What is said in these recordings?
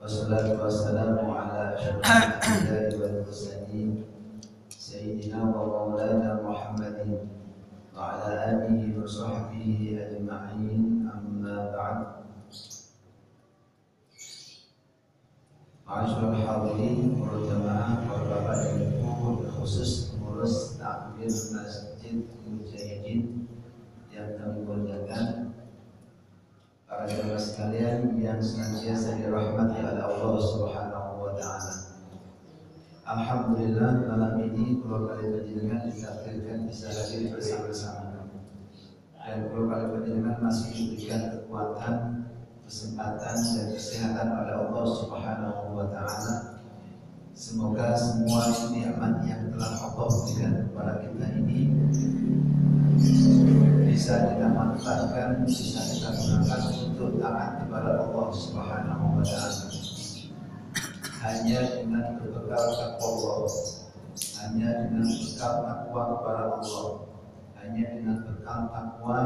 Wassalatu wassalamu ala asyrafil anbiya'i wal mursalin sayyidina wa maulana Muhammadin wa ala alihi wa sahbihi ajma'in, amma ba'd. Ma'asyiral hadirin wal jamaah, para bapak dan ibu, khusus pengurus takmir Masjid Mujahidin yang kami muliakan, para jemaah sekalian yang senantiasa dirahmati oleh Allah Subhanahu wa taala. Alhamdulillah, malam ini keluarga panjenengan ditakdirkan bisa hadir bersama-sama. Dan keluarga panjenengan masih diberikan kekuatan, kesempatan dan kesehatan oleh Allah Subhanahu wa taala. Semoga semua nikmat yang telah Allah berikan kepada kita ini bisa kita manfaatkan, bisa kita gunakan untuk taat kepada Allah Subhanahu wa taala. Hanya dengan berbekal takwa, hanya dengan bekal takwa kepada Allah, hanya dengan bekal takwa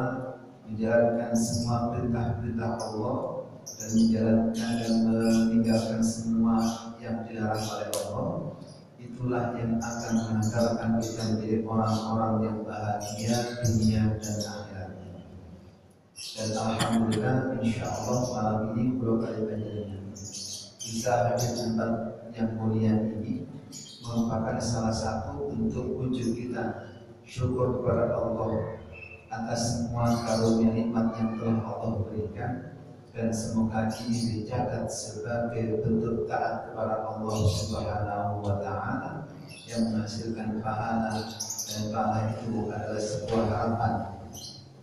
menjalankan semua perintah-perintah Allah dan menjalankan dan meninggalkan semua yang dilarang oleh Allah, itulah yang akan mengantarkan kita menjadi orang-orang yang bahagia dunia dan akhiratnya. Dan alhamdulillah, insya Allah malam ini belum kali panjenengan bisa hadir di tempat yang mulia ini merupakan salah satu bentuk wujud kita syukur kepada Allah atas semua karunia nikmat yang telah Allah berikan, dan semoga ini dicatat sebagai bentuk taat kepada Allah Subhanahu wa taala yang menghasilkan pahala, dan pahala itu adalah sebuah harapan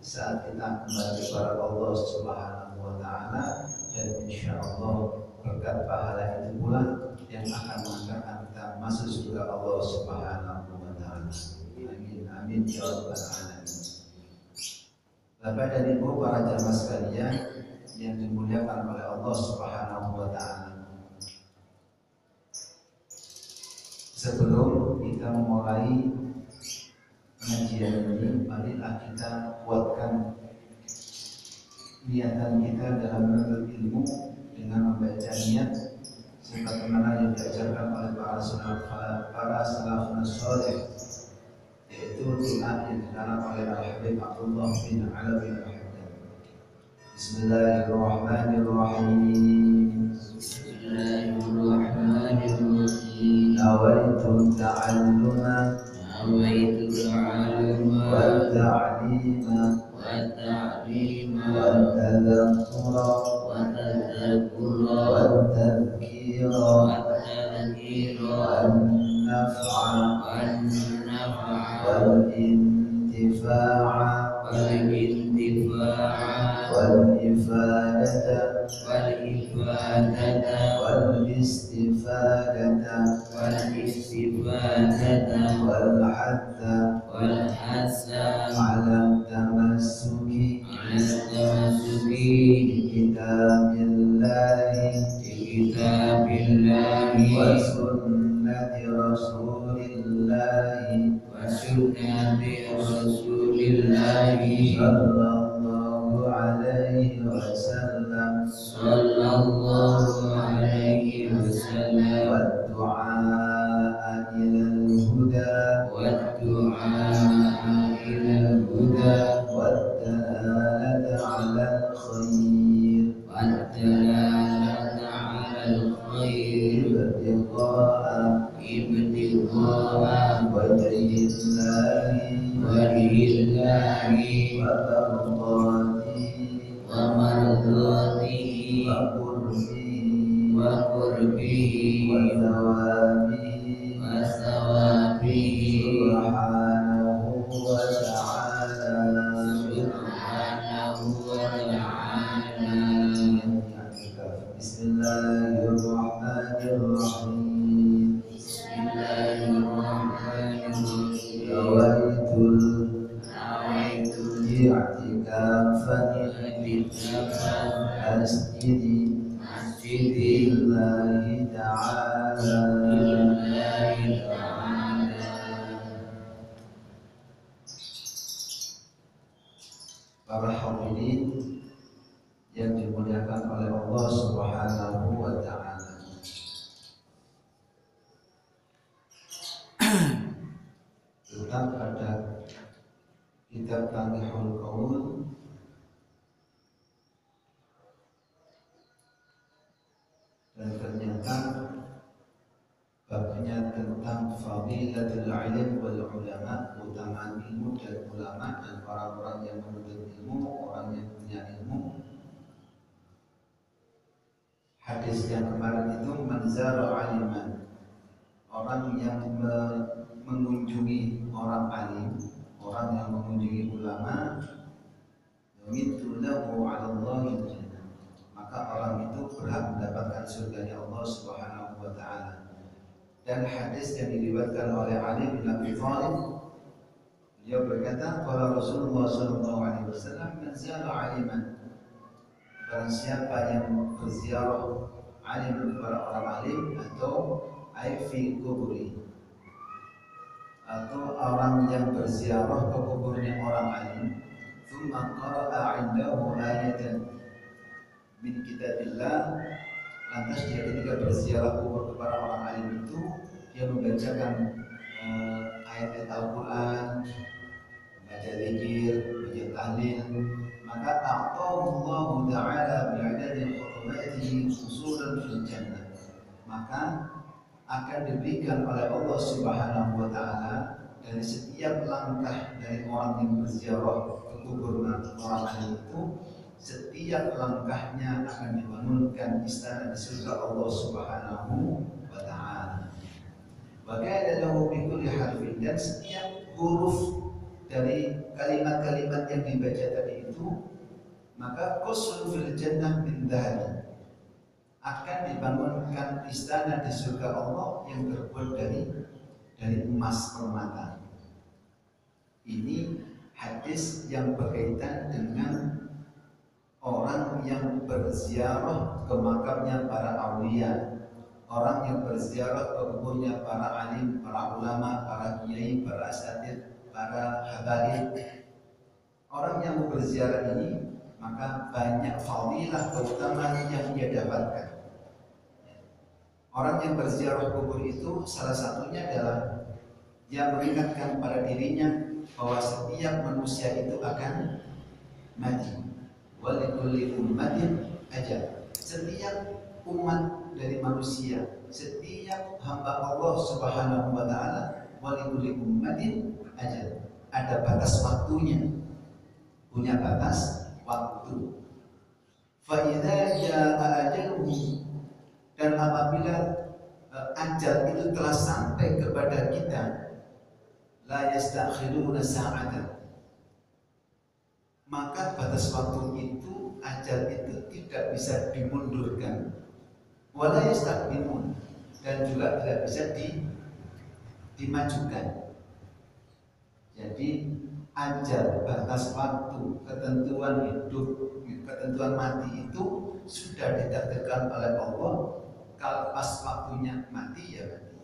saat kita kembali kepada Allah Subhanahu wa taala, dan insyaallah berkat pahala itu pula yang akan mengantarkan kita masuk surga Allah Subhanahu wa taala. Amin amin ya rabbal alamin. Bapak dan Ibu, para jamaah sekalian yang dimuliakan oleh Allah Subhanahu wa taala. Sebelum kita memulai pengajian ini, marilah kita kuatkan niatan kita dalam menuntut ilmu dengan membaca niat sebagaimana yang diajarkan oleh para salafun saleh, yaitu doa yang dikarang oleh Al-Habib Abdullah bin Alawi Al-Haddad. Bismillahirrahmanirrahim. Bismillahirrahmanirrahim. Nawaitu ta'alluma wa-ta'lima wa-tadhakkura wa-tadhkira wa-naf'a wal-intifa'a wal-ifadata wal-istifadata wal-hadda ala tamassuki kitabillahi wa sunnati rasulillahi sallallahu alaihi wasallam wa du'a ilal huda wa dalalata ala al-khair ibtigha'a wajhillahi wa mardatihi wa qurbihi wa thawabihi subhanahu wa ta'ala. Bismillahirrahmanirrahim. Nawaitul i'tikafan masjidillahi ta'ala. Para hadirin yang dimuliakan oleh Allah Subhanahu wa taala. kitab Tanbihul Qaul dan ternyata babnya tentang fadilatul ilm wal ulama, keutamaan ilmu dan ulama dan orang-orang yang menuntut ilmu, orang yang punya ilmu. Hadis yang kemarin itu manzara aliman, orang yang mengunjungi orang alim, orang yang mengunjungi ulama, yumitu lahu 'ala Allahi jannah, maka orang itu berhak mendapatkan surganya Allah Subhanahu wa taala. Dan hadis yang diriwayatkan oleh Ali bin Abi Thalib, beliau berkata, qala Rasulullah sallallahu alaihi wasallam, man zara 'aliman, barang siapa yang berziarah alim kepada orang alim atau fi kuburi, atau orang yang berziarah ke kuburnya orang alim, thumma qara'a 'indahu ayatan min kitabillah, lantas dia ketika berziarah kubur kepada orang alim itu dia membacakan ayat Al-Quran, baca zikir, baca tahlil, maka a'tahullahu ta'ala bi'adadi khutubatihi usulan fil jannah, maka akan diberikan oleh Allah Subhanahu wa taala dari setiap langkah dari orang yang berziarah ke kubur orang alim itu, setiap langkahnya akan dibangunkan istana di surga Allah Subhanahu wa taala. Wa kana lahu bi kulli harfin, dan setiap huruf dari kalimat-kalimat yang dibaca tadi itu, maka qusrun fil jannah min dhahab, akan dibangunkan istana di surga Allah yang terbuat dari emas permata. Ini hadis yang berkaitan dengan orang yang berziarah ke makamnya para aulia, orang yang berziarah ke kuburnya para alim, para ulama, para kiai, para asatidz, para habaib. Orang yang berziarah ini maka banyak fadilah keutamaan yang dia dapatkan. Orang yang berziarah kubur itu salah satunya adalah dia mengingatkan pada dirinya bahwa setiap manusia itu akan mati. Wa likulli ummatin ajal. Setiap umat dari manusia, setiap hamba Allah Subhanahu wa taala, wa likulli ummatin ajal, ada batas waktunya, punya batas waktu. Fa idza jaa ajaluhu, dan apabila ajal itu telah sampai kepada kita, la yastakhiruna sa'atan, maka batas waktu itu, ajal itu tidak bisa dimundurkan, wala yastaqdimun, dan juga tidak bisa dimajukan. Jadi ajal, batas waktu, ketentuan hidup, ketentuan mati itu sudah ditakdirkan oleh Allah. Kalau pas waktunya mati ya mati,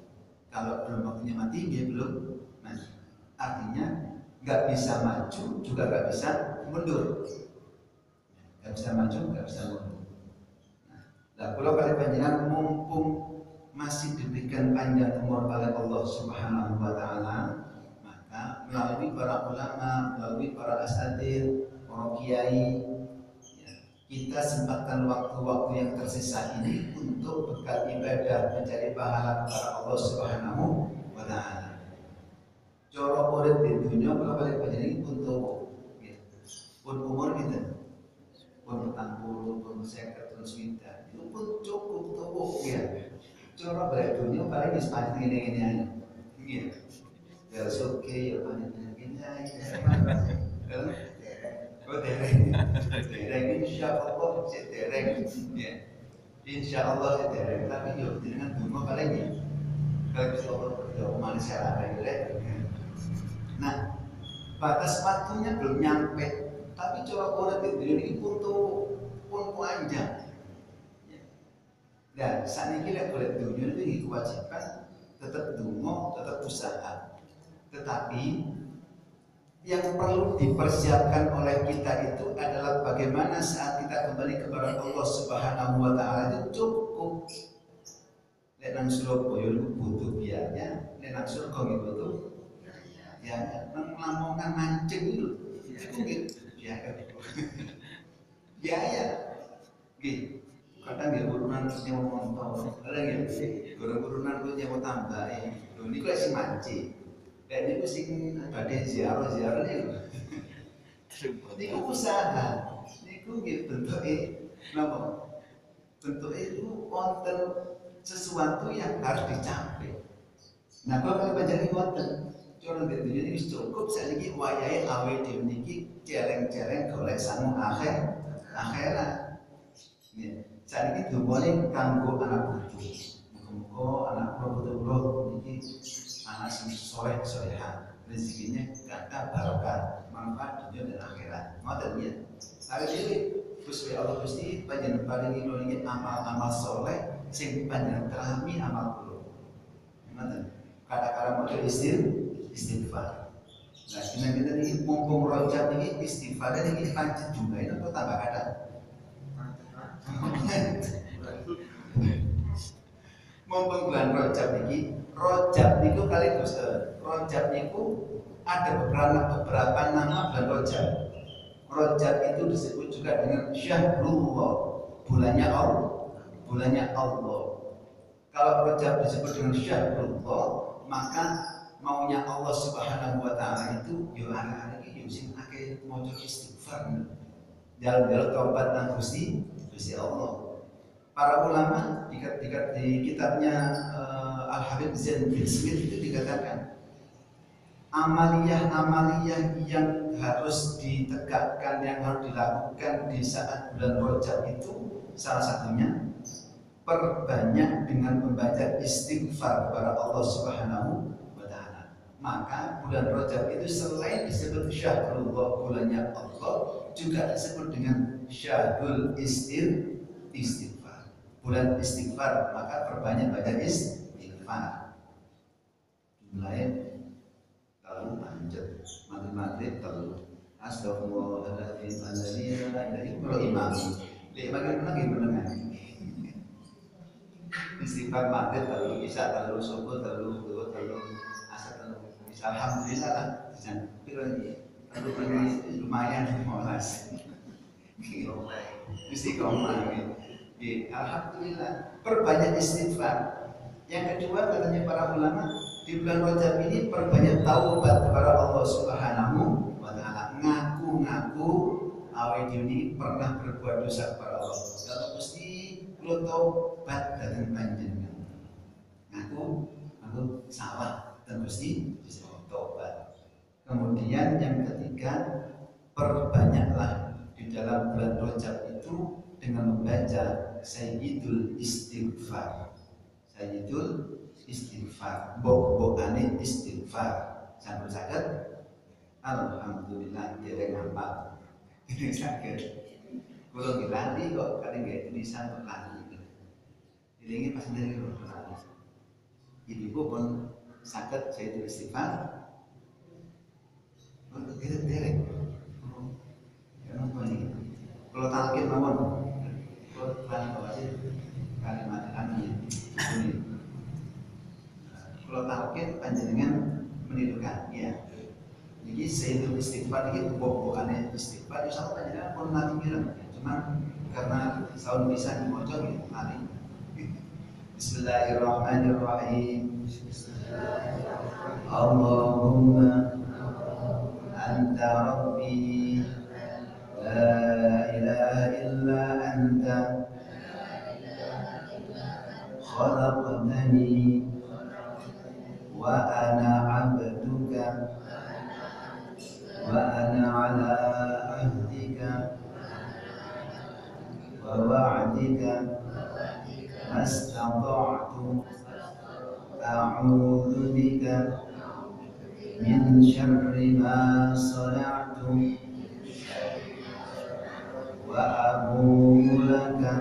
kalau belum waktunya mati dia belum mati. Artinya nggak bisa maju juga nggak bisa mundur, nggak bisa maju nggak bisa mundur. Nah, kalau kalian panjenengan mumpung masih diberikan panjang umur oleh Allah Subhanahu wa taala, maka melalui para ulama, melalui para asatidz, para kiai, kita sempatkan waktu-waktu yang tersisa ini untuk bekal ibadah, mencari pahala kepada Allah Subhanahu wa taala. Cara urip di dunia kalau balik panjenengan pun tuwa, pun umur kita, pun 40, pun 50, pun 60, itu pun cukup tuwa ya. Cara balik dunia paling wis paling ngene-ngene aja. Iya. Ya oke ya paling ngene aja. Oh dereng insyaallah dereng ya. Insyaallah dereng, tapi yo dengan bunga paling ya. Kalau bisa ya manusia ada ya. Nah, batas waktunya belum nyampe, tapi coba orang di dunia ini pun panjang. Dan saat ini kita boleh dunia itu kewajiban tetap dungo, tetap usaha. Tetapi yang perlu dipersiapkan oleh kita itu adalah bagaimana saat kita kembali kepada Allah Subhanahu wa taala itu cukup. Nek nang Surabaya itu butuh biaya, nek nang surga itu butuh ya nang Lamongan mancing itu. Iku biaya. Biaya. Gitu. Kadang ya urunan nyewa motor, kadang ya urunan ku nyewa tambahin. Lho niku sing mancing. Lek niku sing badhe ziarah-ziarah niku. Niku usaha. Niku nggih bentuke napa? Bentuke itu wonten sesuatu yang harus dicapai. Nah, kalau panjenengan ngoten, cara dunya ini wis cukup saiki wayahe awe dhewe niki cereng-cereng golek sangu akhirat. Nggih. Saiki dumbane kanggo anak putu. Muga-muga anak putu-putu niki anak sing saleh-salehan. Rezekinya kata barokah, manfaat dunia dan akhirat. Ngoten ya. Hari ini Gusti Allah Gusti panjenengan paringi kula niki amal-amal saleh sing panjenengan terami amal kula. Ngoten. Kata-kata model istighfar. Nah, kita ini mumpung rojak ini istighfar ini pancet jumlahnya atau tambah kata. Mumpung bulan rojak ini kali rojak niku ada beberapa nama bulan rojak. Rojak itu disebut juga dengan syahrullah, bulannya Allah. Kalau rojak disebut dengan syahrullah, maka maunya Allah Subhanahu wa taala itu yo anak-anak iki yo sing akeh maca istighfar. Jalur taubat nang Gusti Allah. Para ulama di kitabnya Al-Habib Zain bin Smith itu dikatakan amaliyah yang harus ditegakkan, yang harus dilakukan di saat bulan Rajab itu salah satunya perbanyak dengan membaca istighfar kepada Allah Subhanahu wa taala. Maka bulan Rajab itu selain disebut syahrullah, bulannya Allah, juga disebut dengan syahrul istighfar. Bulan istighfar, maka perbanyak baca istighfar. Jumlahnya terlalu panjang, matematik terlalu. Astagfirullahaladzim, alladzi la ilaha illa huwal imam. Imam lagi mendengar. Istighfar maghrib terlalu, isya terlalu, subuh terlalu, zuhur terlalu, asar terlalu. Alhamdulillah lah. Terlalu lumayan 15. Istiqomah. Alhamdulillah. Perbanyak istighfar. Yang kedua katanya para ulama, di bulan Rajab ini perbanyak taubat kepada Allah Subhanahu wa taala. Ngaku-ngaku awake dhewe ini pernah berbuat dosa kepada Allah. Kalau mesti kula taubat dhateng panjenengan. Ngaku salah dan mesti bisa taubat. Kemudian yang ketiga, perbanyaklah di dalam bulan Rajab itu dengan membaca Sayyidul Istighfar. Sayyidul Istighfar, bok-bokane istighfar. Sampun saged? Alhamdulillah dereng hafal. Ini saged. Kula nggih kok kali nggih tulisan kok lali. Ilinge pas ndere kula lali. Ibu pun saged Sayyidul Istighfar. Untuk kita dereng. Ya napa iki? Kula talqin mawon. Kula lali bawasin kalimat amin. Ini kalau talqin panjenengan menirukan ya. Jadi Sayyidul Istighfar ini bukannya istighfar itu sama panjenengan pun nanti bilang. Cuman karena tahun bisa dimaca gitu nanti. Bismillahirrahmanirrahim. Allahumma anta rabbi la ilaha illa anta khalaqtani wa ana 'abduka wa ana 'ala ahdika wa wa'dika mastata'tu a'udzu bika min syarri ma sana'tu wa abu'u laka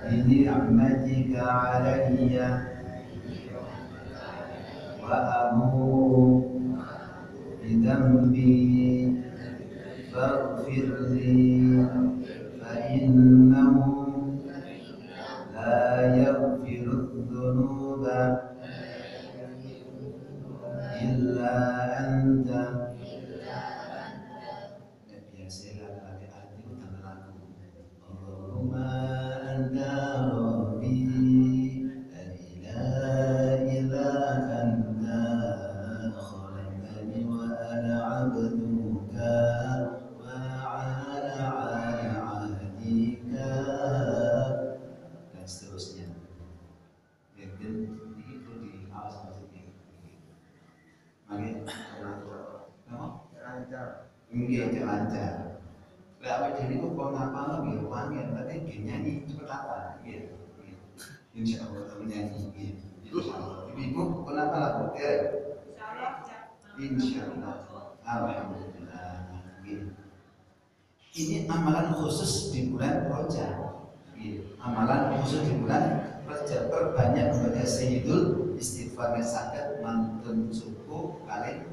بنعمتك علي وأبوء بذنبي فاغفر لي فإنه لا يغفر الذنوب إلا أنت Nggih lancar. Lah awake dhewe niku kok ngapal nggih wangen, tapi nggih nyanyi cepet apa? Nggih. Insyaallah nyanyi nggih. Insyaallah. Ibu kenapa lagu derek? Insyaallah. Alhamdulillah. Nggih. Ini amalan khusus di bulan Rajab. Amalan khusus di bulan Rajab. Perbanyak membaca Sayyidul Istighfar sakit mantun subuh kali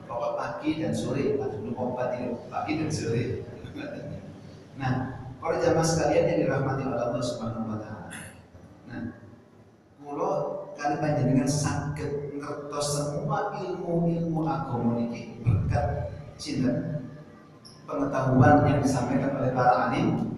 pokok pagi dan sore atau belum pagi dan sore. Nah, para jamaah sekalian yang dirahmati oleh Allah Subhanahu wa taala. Nah, kula kali panjenengan saged ngertos semua ilmu-ilmu agama niki berkat sinten pengetahuan yang disampaikan oleh para alim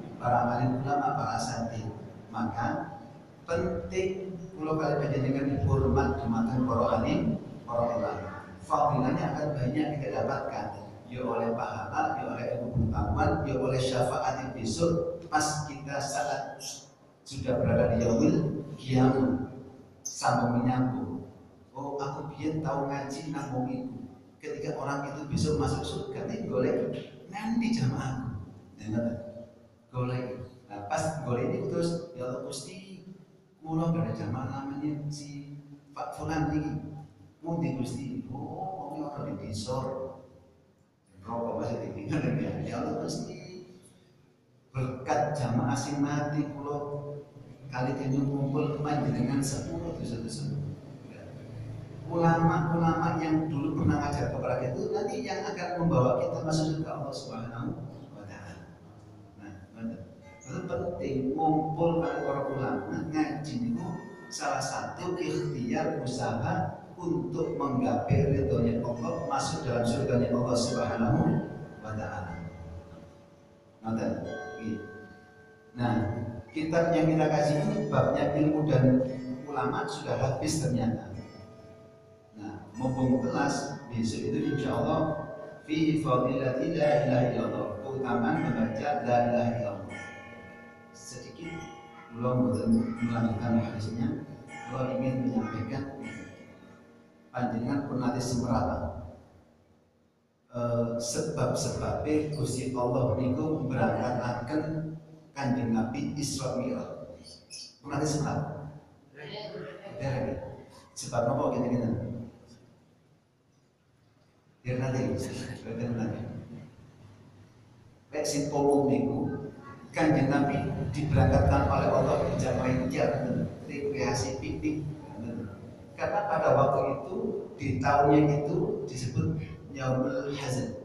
ulama, para asatidz. Maka penting kula kali panjenengan hormat dumateng para alim, para ulama. Fadilahnya akan banyak kita dapatkan, ya oleh pahala, ya oleh ilmu pengetahuan, ya oleh syafaat besok pas kita saat sudah berada di yaumil qiyamah sambung menyambung. Oh, aku biyen tahu ngaji nang wong iku. Ketika orang itu besok masuk surga, nih golek nanti jamaahku. Golek. Nah, pas golek ini terus ya Allah Gusti, kula pada jamaah namanya si Pak Fulan iki. Mundi Gusti, oh ini orang di desa rokok masih ditinggal ya Allah Gusti berkat jamaah sing mati pulau kali ini kumpul panjenengan 10 dosa-dosa. Ulama-ulama yang dulu pernah ngajar kepada kita itu nanti yang akan membawa kita masuk surga Allah Subhanahu wa taala. Nah, itu penting ngumpul kali para ulama ngaji itu salah satu ikhtiar usaha untuk menggapai ridhonya Allah, masuk dalam surganya Allah Subhanahu wa taala. Nah, kitab yang kita kasih ini babnya ilmu dan ulama sudah habis ternyata. Nah, mumpung kelas besok itu insya Allah fi fadilati la ilaha illallah, keutamaan membaca la ilaha illallah. Sedikit belum melanjutkan hadisnya, kalau ingin menyampaikan panjenengan pernah semerata sebab-sebabnya Gusti Allah niku berangkataken Kanjeng Nabi Isra Mi'raj. Pernah semerata? Sebab apa gini-gini? Biar nanti. Baik sing umum niku Kanjeng Nabi diberangkatkan oleh Allah ke Jamaah rekreasi piknik. Karena pada waktu itu di tahunnya itu disebut Yaumul Hazan,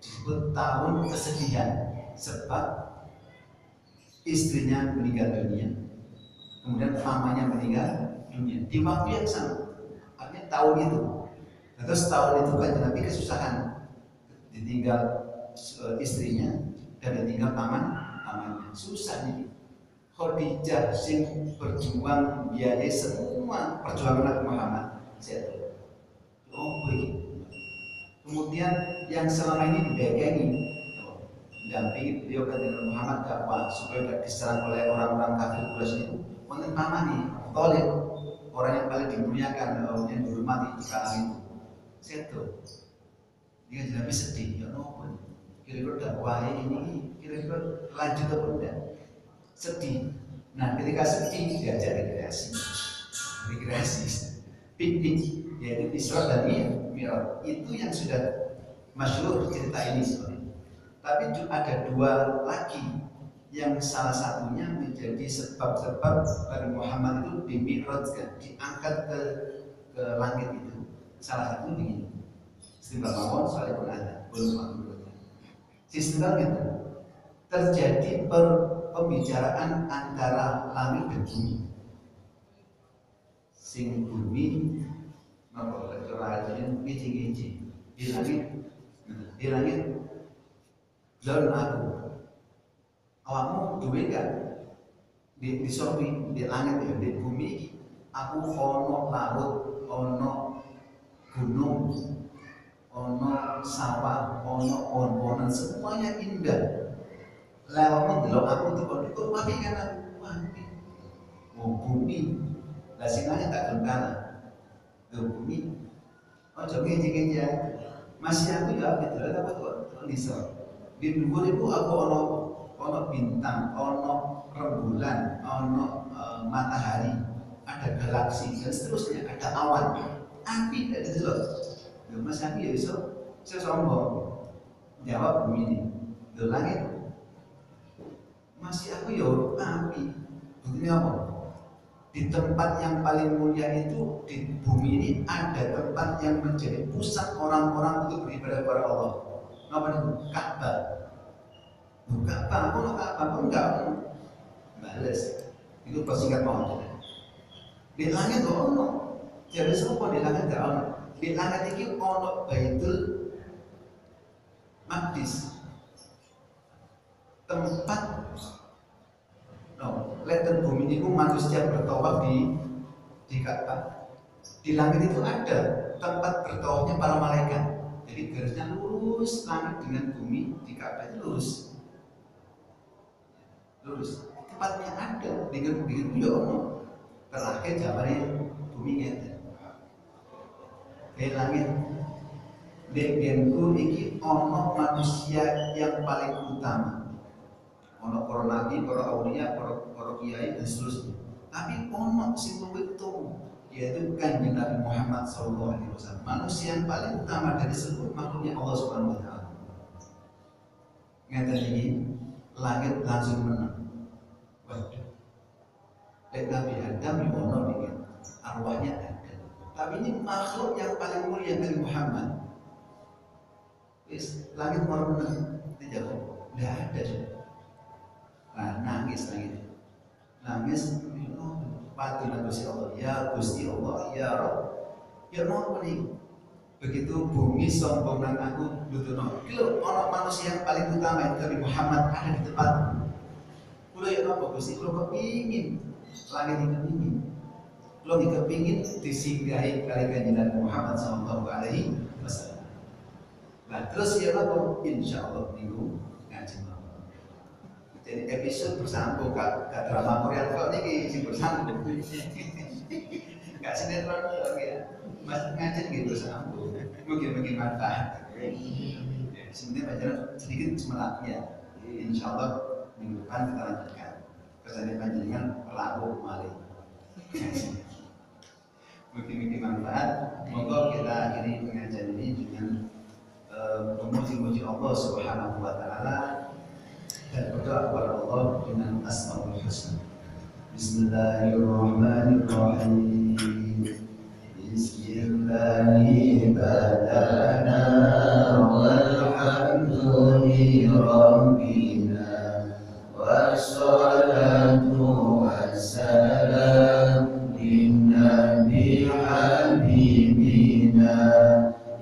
disebut tahun kesedihan sebab istrinya meninggal dunia, kemudian pamannya meninggal dunia di waktu yang sama, artinya tahun itu. Terus tahun itu kan Nabi kesusahan, ditinggal istrinya dan ditinggal pamannya, susah nih. Khadijah sing berjuang biaya semua perjuangan Nabi Muhammad saya oh begini. Kemudian yang selama ini didagangi dampingi beliau kan Nabi Muhammad dakwah supaya tidak diserang oleh orang-orang kafir Quraisy itu wonten pamani Thalib, orang yang paling dimuliakan, yang dihormati di kalangan itu seto dia jadi sedih ya nopo kira-kira dakwah ini kira-kira lanjut atau tidak sedih. Nah, ketika sedih diajak rekreasi, piknik, yaitu Isra dan Mi'raj. Itu yang sudah masyhur cerita ini sebenarnya. Tapi ada dua lagi yang salah satunya menjadi sebab-sebab Nabi Muhammad itu dimi'rajkan, diangkat ke langit itu. Salah satu begini. Istilah mawon soalnya pun ada, belum. Sistem itu terjadi pembicaraan antara langit dan bumi. Sing bumi napa kecurahan ngiji-ngiji di langit lalu aku awakmu duwe gak di sorbi di langit ya di bumi aku ono laut ono gunung ono sawah ono pohon-pohonan semuanya indah. Lewat delok aku dikon tapi kan aku mati. Mau bumi, lah singanya tak gelem kalah. Ke bumi, ojo ngene-ngene ya. Masih aku ya gitu apa tuh nisor. Di dhuwur iku aku ono bintang, ono rembulan, ono matahari, ada galaksi dan seterusnya, ada awan. Api dari delok. Lho Mas aku ya iso sombong. Jawab bumi ini. Lho langit. Masih aku ya api. Buktinya apa? Di tempat yang paling mulia itu di bumi ini ada tempat yang menjadi pusat orang-orang untuk beribadah kepada Allah. Apa itu? Ka'bah. Ka'bah, kalau Ka'bah pun enggak bales. Itu persingkat mohon. Di langit kok ono. Jadi semua di langit enggak ono. Di langit ini ono Baitul Maqdis. Tempat leten bumi ini manusia bertawaf di Ka'bah. Di langit itu ada tempat bertawafnya para malaikat. Jadi garisnya lurus, langit dengan bumi di Ka'bah itu lurus. Lurus. Tempatnya ada, dengan ya ono. Terakhir jawabannya bumi ngeten. Di langit Dengenku iki ono manusia yang paling utama. Ono para nabi, para aulia, para kiai dan seterusnya. Tapi ono sing luwih utama, yaitu Kanjeng Nabi Muhammad SAW, manusia yang paling utama dari seluruh makhluknya Allah Subhanahu wa taala. Ngeten iki langit langsung menang. Waduh. Nabi Adam yo ono iki, arwahnya ada. Tapi ini makhluk yang paling mulia dari Muhammad. Wis langit mau menang, dijawab. Enggak ada. Nah, nangis lagi, nangis, patulah Gusti Allah, ya Gusti Allah, ya Rob, ya mau nih. Begitu bumi sombong dan aku lutuno, kalau orang manusia yang paling utama itu Nabi Muhammad ada di tempat. Kulo ya apa Gusti, kulo kepingin, langit ini kepingin, kulo kepingin disinggahi kali Kanjeng Nabi Muhammad Sallallahu Alaihi Wasallam. Nah terus ya apa, Insya Allah minggu ngaji. Jadi episode bersambung kak drama Korea kok ini sih bersambung. Kak sinetron ya, mas ngaji gitu bersambung. Mungkin manfaat. Sebenarnya belajar sedikit semangatnya. Insya Allah minggu depan kita lanjutkan. Kesannya panjenengan pelaku malih. Mungkin manfaat. Moga kita akhiri pengajian ini dengan memuji Allah Subhanahu Wa Taala. Dan berdoa kepada Allah dengan Asmaul Husna. Bismillahirrahmanirrahim. Bismillahi badana walhamdulillahi rabbina wassalatu wassalam linnabi habibina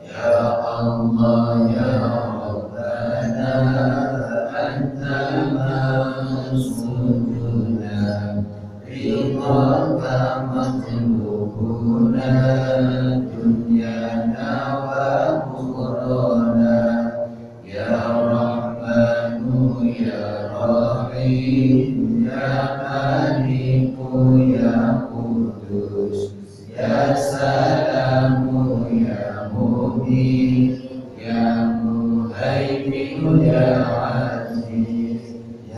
ya Allah ya Rabbana Suduna Ridhaka matlubuna Dunyana wa ukhrana Ya Rahmanu Ya Rahim Ya Maliku Ya Qudus Ya Salamu Ya Mubin Ya Muhaimin Ya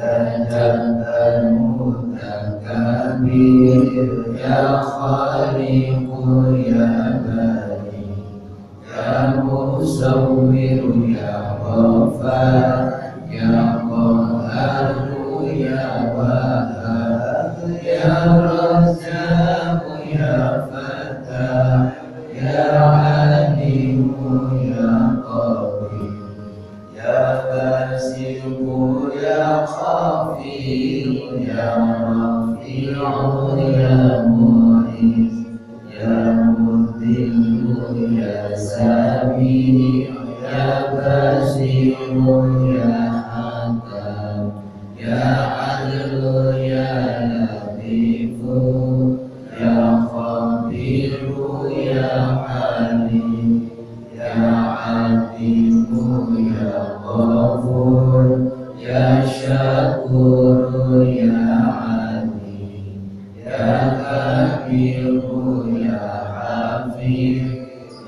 Ya Jabbar Mutakabir Ya Khaliqu Ya Bari Ya Musawwir Ya Ghafar Ya Qahharu Ya Wahhab Ya Razzaq Ya Fattah Ya Alimu Ya Qadir Ya Basiru Ya Khafir Ya Rafi'u Ya Mu'iz Ya Mudhillu Ya Sami Ya Basiru Ya Hakam Ya Adlu Ya Latifu Ya Khabiru Ya Halim Ya Atifu Ya Ghafur Ya Syakur Ya Alim Ya Kabiru Ya Hafiz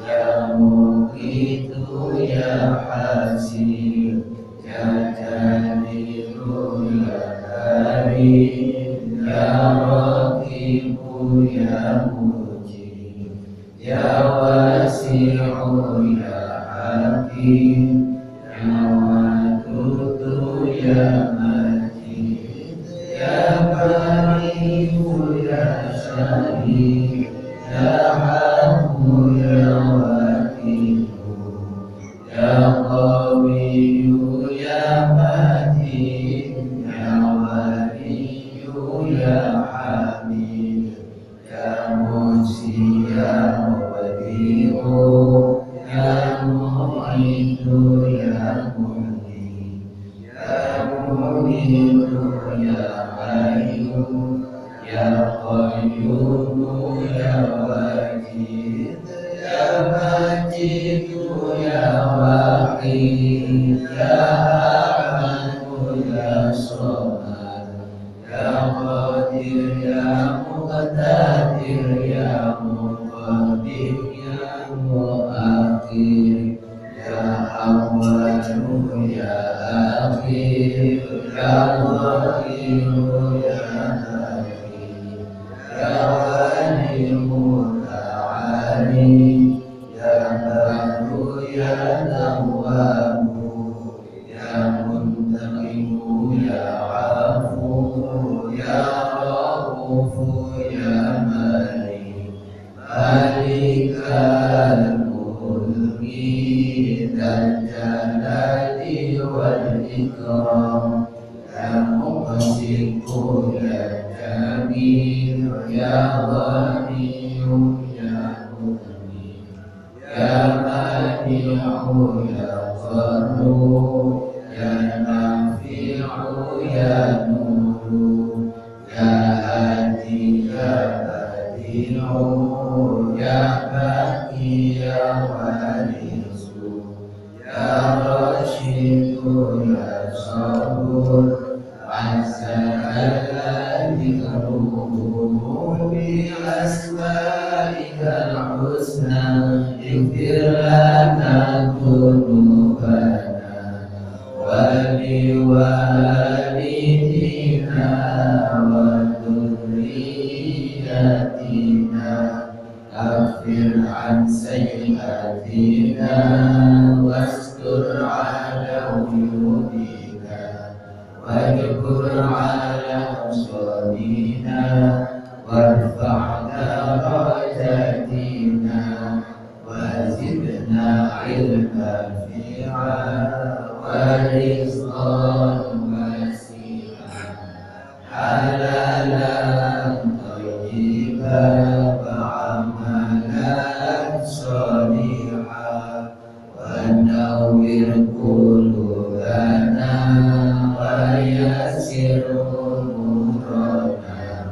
Ya Muqim itu ya Hasib, ya Jalilu ya Karim, ya Raqibu ya Mujib, ya Wasi'u ya Hakim, ya Wadudu ya Majid, ya Karimu ya Syahid, ya Hamu ya Wakilu, ya Qawiyu ya Matin, ya Waliyu ya Hamid, ya Muhsi ya Mubadi'u, ya Mu'idu ya Mu'li, ya Mu'idu ya Hayyu, ya Qayyumu ya Wajid, ya Majidu ya Wahid, ya Ahadu ya Somad, ya Qadir ya Muqtadir, ya Muqaddim ya Muakhir, ya Awwalu ya Akhir, ya Zahiru ya Akhir, ya Walimu ta'ali, ya Baru ya Tawwabu, ya Muntaqimu ya Afu, ya Raufu ya Malik, Malikal Mulki dan Jalali wal Ikram, ya Muqsitu ya Jamil, ya Ghaniyu ya Mughni, ya Mani'u ya Farru, ya Nafi'u ya Nuru, ya Hadi ya Badi'u, ya Baqi ya Warisu, ya Rashidu ya Sabur, Azza jalla dzikruhu bi asma'ikal husna, ighfir lana dzunubana wa liwalidina wa dzurriyyatina, kaffir an sayyi'atina wastur ala uyubina, wajbur ala salina, warfa' darajatina, wazidna ilman fi'a wa rizqan wasi'a, halalan thayyiban wa amalan salihah, wa nawwir qulubana wa yassir umurana,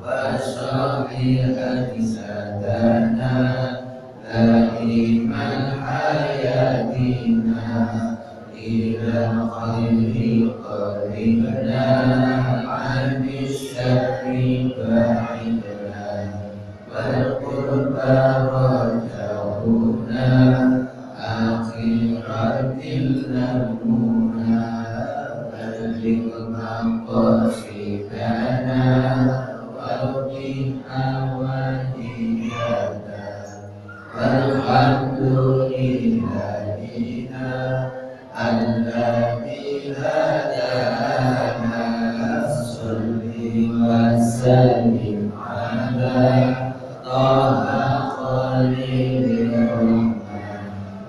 wa sahih ajsadana, daiman hayatina, ila khairi qaribna, anis syarri ba'idna, wal qurba rajahuna, akhiratil lamuna, balik maqasidana, waqi awadiyana, walhamdulillahina alladzi hadana, salli wa sallim ala Taha Khalilur Rahman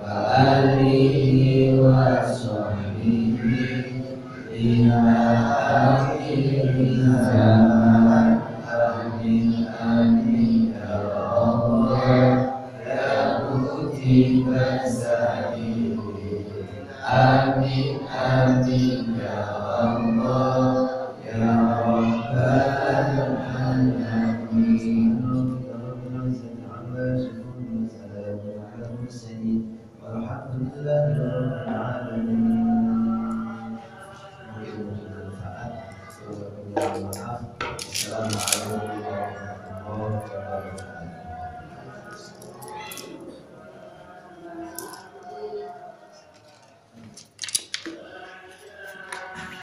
wa alihi wa sahbihi ila akhir zaman. Amin amin ya Allah ya mujib as-sa'ili, amin amin ya Allah ya rabbal alamin. Walhamdulillahi rabbil alamin. Assalamualaikum warahmatullahi wabarakatuh.